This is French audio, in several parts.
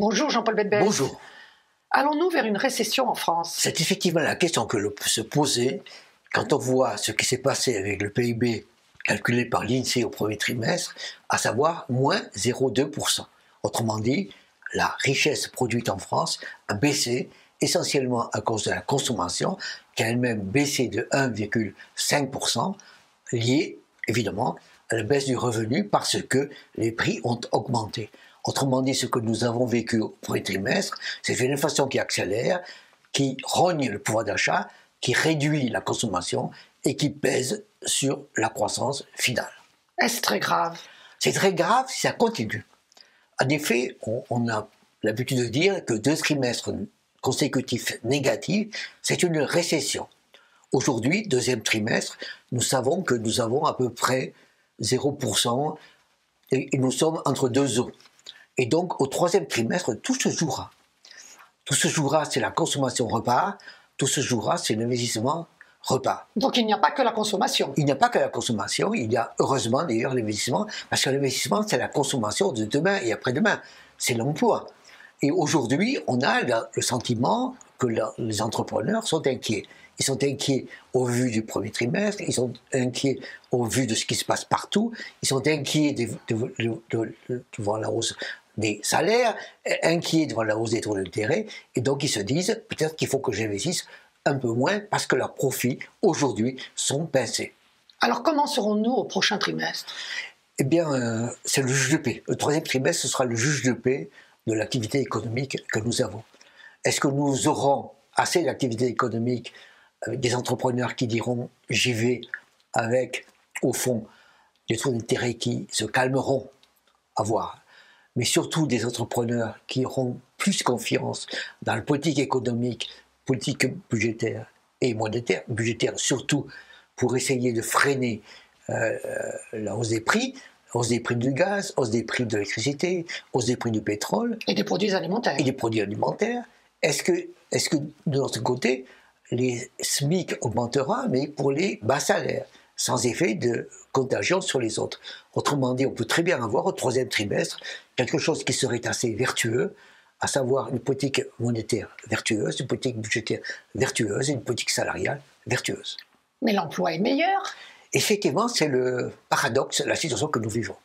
Bonjour Jean-Paul Bedbez. Bonjour. Allons-nous vers une récession en France? C'est effectivement la question que l'on peut se poser quand on voit ce qui s'est passé avec le PIB calculé par l'INSEE au premier trimestre, à savoir moins 0,2%. Autrement dit, la richesse produite en France a baissé essentiellement à cause de la consommation, qui a elle-même baissé de 1,5%, liée évidemment à la baisse du revenu parce que les prix ont augmenté. Autrement dit, ce que nous avons vécu au premier trimestre, c'est une inflation qui accélère, qui rogne le pouvoir d'achat, qui réduit la consommation et qui pèse sur la croissance finale. Est-ce très grave? C'est très grave si ça continue. En effet, on a l'habitude de dire que 2 trimestres consécutifs négatifs, c'est une récession. Aujourd'hui, deuxième trimestre, nous savons que nous avons à peu près 0% et nous sommes entre deux eaux. Et donc, au troisième trimestre, tout se jouera. Tout se jouera, c'est la consommation repart. Tout se jouera, c'est l'investissement repart. Donc il n'y a pas que la consommation. Il n'y a pas que la consommation, il y a heureusement d'ailleurs l'investissement, parce que l'investissement, c'est la consommation de demain et après-demain. C'est l'emploi. Et aujourd'hui, on a le sentiment que les entrepreneurs sont inquiets. Ils sont inquiets au vu du premier trimestre, ils sont inquiets au vu de ce qui se passe partout, ils sont inquiets devant la hausse des salaires, inquiets devant la hausse des taux d'intérêt, et donc ils se disent peut-être qu'il faut que j'investisse un peu moins parce que leurs profits aujourd'hui sont pincés. Alors comment serons-nous au prochain trimestre? Eh bien, c'est le juge de paix. Le troisième trimestre, ce sera le juge de paix de l'activité économique que nous avons. Est-ce que nous aurons assez d'activité économique avec des entrepreneurs qui diront j'y vais avec, au fond, des taux d'intérêt qui se calmeront à voir, mais surtout des entrepreneurs qui auront plus confiance dans la politique économique, politique budgétaire et monétaire, budgétaire surtout pour essayer de freiner la hausse des prix du gaz, hausse des prix de l'électricité, hausse des prix du pétrole. Et des produits alimentaires. Et des produits alimentaires. Est-ce que de notre côté, les SMIC augmentera, mais pour les bas salaires, sans effet de contagion sur les autres? Autrement dit, on peut très bien avoir au troisième trimestre quelque chose qui serait assez vertueux, à savoir une politique monétaire vertueuse, une politique budgétaire vertueuse et une politique salariale vertueuse. Mais l'emploi est meilleur. Effectivement, c'est le paradoxe, la situation que nous vivons.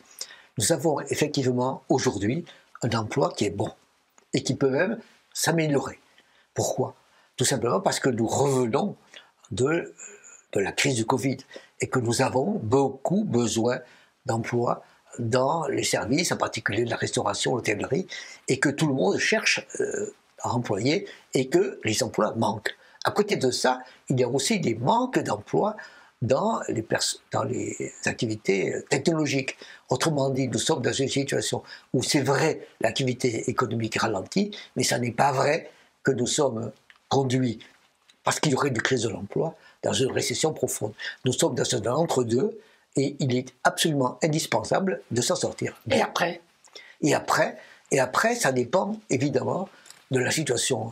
Nous avons effectivement aujourd'hui un emploi qui est bon et qui peut même s'améliorer. Pourquoi? Tout simplement parce que nous revenons de la crise du Covid et que nous avons beaucoup besoin d'emplois dans les services, en particulier de la restauration, l'hôtellerie, et que tout le monde cherche à employer et que les emplois manquent. À côté de ça, il y a aussi des manques d'emplois dans les activités technologiques. Autrement dit, nous sommes dans une situation où c'est vrai, l'activité économique ralentit, mais ça n'est pas vrai que nous sommes conduits, parce qu'il y aurait une crise de l'emploi, dans une récession profonde. Nous sommes dans un entre-deux, et il est absolument indispensable de s'en sortir. Et après? Et après, ça dépend évidemment de la situation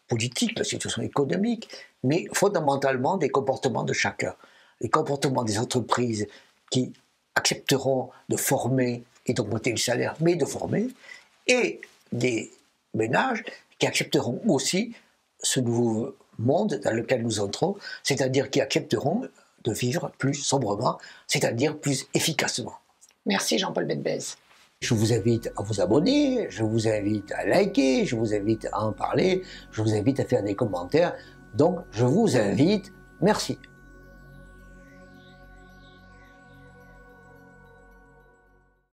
politique, de la situation économique, mais fondamentalement des comportements de chacun. Les comportements des entreprises qui accepteront de former et d'augmenter le salaire, mais de former, et des ménages qui accepteront aussi ce nouveau monde dans lequel nous entrons, c'est-à-dire qui accepteront de vivre plus sobrement, c'est-à-dire plus efficacement. Merci Jean-Paul Bedbez. Je vous invite à vous abonner, je vous invite à liker, je vous invite à en parler, je vous invite à faire des commentaires. Donc, je vous invite, merci.